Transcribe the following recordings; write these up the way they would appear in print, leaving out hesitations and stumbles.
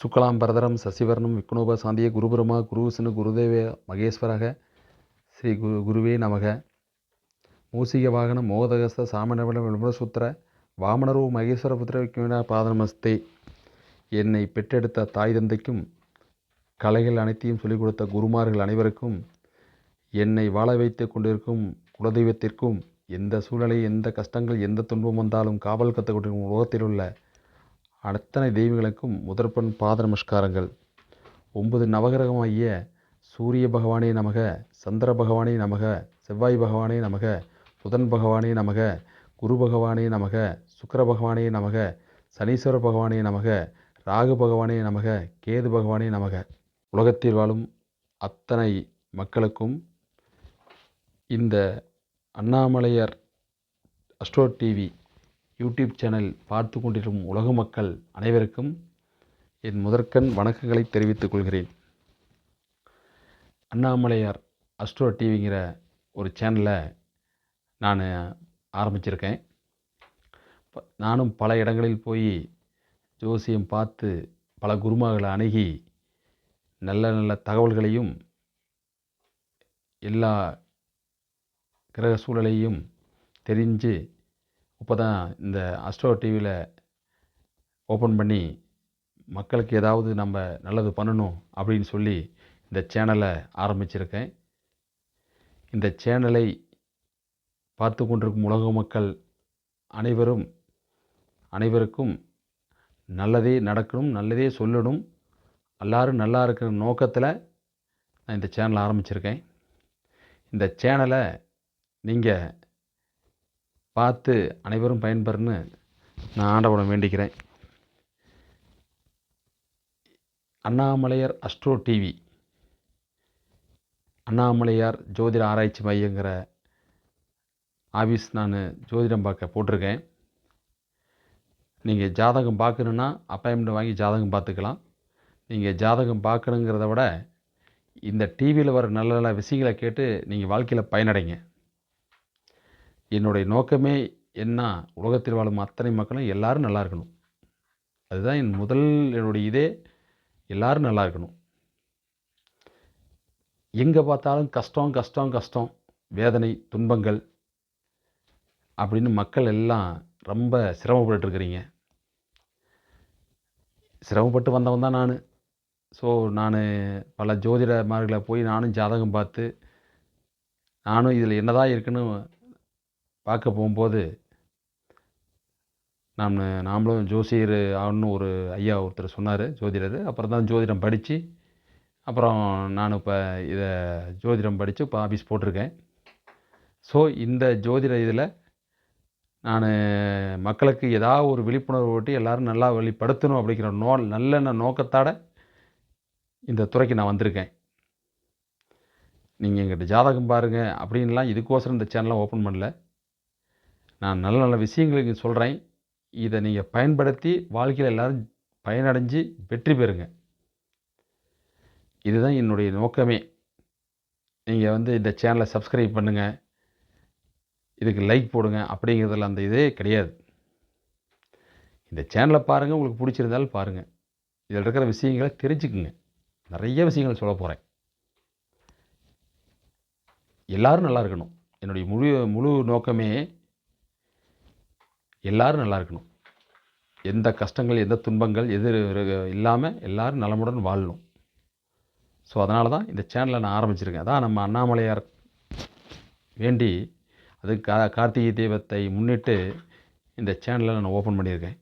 சுக்லாம்பரதரம் சசிவர்ணம் விக்னோபசாந்தியே குருபிரமா குருவிஷ்ணு குருதேவ மகேஸ்வரக ஸ்ரீ குருவே நமக. மூசிக வாகனம் மோதகஸ்த சாமணவன விமலசூத்திர வாமனரூ மகேஸ்வர புத்திர விக்னா பாதநமஸ்தே. என்னை பெற்றெடுத்த தாய் தந்தைக்கும் கலைகள் அனைத்தையும் சொல்லிக் கொடுத்த குருமார்கள் அனைவருக்கும், என்னை வாழ வைத்து கொண்டிருக்கும் குலதெய்வத்திற்கும், எந்த சூழ்நிலை எந்த கஷ்டங்கள் எந்த துன்பம் வந்தாலும் காவல் கற்றுக் கொண்டிருக்கும் உலகத்தில் உள்ள அத்தனை தெய்வங்களுக்கும் முதற்பன் பாத நமஸ்காரங்கள். 9 நவகிரகமாகிய சூரிய பகவானே நமக, சந்திர பகவானே நமக, செவ்வாய் பகவானே நமக, புதன் பகவானே நமக, குரு பகவானே நமக, சுக்கிர பகவானே நமக, சனீஸ்வர பகவானே நமக, ராகு பகவானே நமக, கேது பகவானே நமக. உலகத்தில் வாழும் அத்தனை மக்களுக்கும் இந்த Annamalaiyar astro TV YouTube channel பார்த்து கொண்டிருக்கும் உலக மக்கள் அனைவருக்கும் என் முதற்கண் வணக்கங்களை தெரிவித்துக் கொள்கிறேன். அண்ணாமலையார் அஸ்ட்ரோ டிவிங்கிற ஒரு சேனலை நான் ஆரம்பிச்சிருக்கேன். நானும் பல இடங்களில் போய் ஜோசியம் பார்த்து பல குருமார்களை அணுகி நல்ல நல்ல தகவல்களையும் எல்லா கிரக சூழலையும் தெரிஞ்சு இப்போ தான் இந்த அஸ்ட்ரோ டிவியில் ஓப்பன் பண்ணி மக்களுக்கு ஏதாவது நம்ம நல்லது பண்ணணும் அப்படின்னு சொல்லி இந்த சேனலை ஆரம்பிச்சிருக்கேன். இந்த சேனலை பார்த்து கொண்டிருக்கும் உலக மக்கள் அனைவருக்கும் நல்லதே நடக்கணும், நல்லதே சொல்லணும், எல்லாரும் நல்லா இருக்கிற நோக்கத்தில் நான் இந்த சேனலை ஆரம்பிச்சிருக்கேன். இந்த சேனலை நீங்கள் பார்த்து அனைவரும் பயன்பெறன்னு நான் ஆண்டவனை வேண்டிக்கிறேன். அண்ணாமலையார் அஸ்ட்ரோ டிவி, அண்ணாமலையார் ஜோதிட ஆராய்ச்சி மையங்கிற ஆஃபீஸ் நான் ஜோதிடம் பார்க்க போட்டிருக்கேன். நீங்கள் ஜாதகம் பார்க்கணுன்னா அப்பாயின்மெண்ட் வாங்கி ஜாதகம் பார்த்துக்கலாம். நீங்கள் ஜாதகம் பார்க்கணுங்கிறத விட இந்த டிவியில் வர நல்ல நல்ல விஷயங்களை கேட்டு நீங்கள் வாழ்க்கையில் பயனடைங்க. என்னுடைய நோக்கமே என்ன, உலகத்தில் வாழும் அத்தனை மக்களும் எல்லோரும் நல்லா இருக்கணும். அதுதான் என்னுடைய இதே, எல்லோரும் நல்லா இருக்கணும். எங்கே பார்த்தாலும் கஷ்டம் கஷ்டம் கஷ்டம், வேதனை துன்பங்கள் அப்படின்னு மக்கள் எல்லாம் ரொம்ப சிரமப்பட்டுருக்கிறீங்க. சிரமப்பட்டு வந்தவன் தான் நான். ஸோ நான் பல ஜோதிடமார்களை போய் நானும் ஜாதகம் பார்த்து நானும் இதில் என்னதான் இருக்குன்னு பார்க்க போகும்போது நாமளும் ஜோசியர் ஆகணும்னு ஒரு ஐயா ஒருத்தர் சொன்னார், ஜோதிடர். அப்புறம் தான் ஜோதிடம் படித்து அப்புறம் நான் இப்போ இதை ஜோதிடம் படித்து இப்போ ஆஃபீஸ் போட்டிருக்கேன். ஸோ இந்த ஜோதிட இதில் நான் மக்களுக்கு ஏதாவது ஒரு விழிப்புணர்வு ஓட்டி எல்லோரும் நல்லா வெளிப்படுத்தணும் அப்படிங்கிற நல்ல நோக்கத்தோட இந்த துறைக்கு நான் வந்திருக்கேன். நீங்கள் எங்கிட்ட ஜாதகம் பாருங்கள் அப்படின்லாம் இதுக்கோசரம் இந்த சேனலை ஓப்பன் பண்ணல. நான் நல்ல நல்ல விஷயங்களுக்கு சொல்கிறேன். இதை நீங்கள் பயன்படுத்தி வாழ்க்கையில் எல்லோரும் பயனடைஞ்சு வெற்றி பெறுங்க. இதுதான் என்னுடைய நோக்கமே. நீங்கள் இந்த சேனலை சப்ஸ்கிரைப் பண்ணுங்கள், இதுக்கு லைக் போடுங்க அப்படிங்கிறதுல அந்த இதே கிடையாது. இந்த சேனலை பாருங்கள், உங்களுக்கு பிடிச்சிருந்தாலும் பாருங்கள், இதில் இருக்கிற விஷயங்களை தெரிஞ்சுக்குங்க. நிறைய விஷயங்கள் சொல்ல போகிறேன். எல்லோரும் நல்லா இருக்கணும். என்னுடைய முழு நோக்கமே எல்லோரும் நல்லா இருக்கணும். எந்த கஷ்டங்கள் எந்த துன்பங்கள் இல்லாமல் எல்லோரும் நலமுடன் வாழணும். ஸோ அதனால தான் இந்த சேனலை நான் ஆரம்பிச்சிருக்கேன். அதான் நம்ம அண்ணாமலையார் வேண்டி அது கார்த்திகை தீபத்தை முன்னிட்டு இந்த சேனலை நான் ஓப்பன் பண்ணியிருக்கேன்.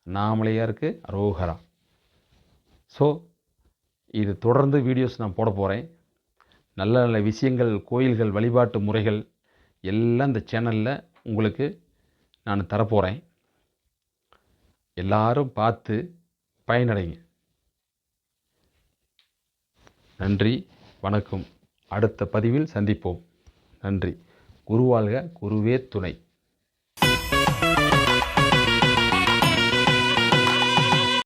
அண்ணாமலையாருக்கு அரோகரா. ஸோ இது தொடர்ந்து வீடியோஸ் நான் போட போகிறேன். நல்ல நல்ல விஷயங்கள், கோயில்கள், வழிபாட்டு முறைகள் எல்லாம் இந்த சேனலில் உங்களுக்கு நான் தரப்போகிறேன். எல்லாரும் பார்த்து பயனடைங்க. நன்றி, வணக்கம். அடுத்த பதிவில் சந்திப்போம். நன்றி. குருவாழ்க, குருவே துணை.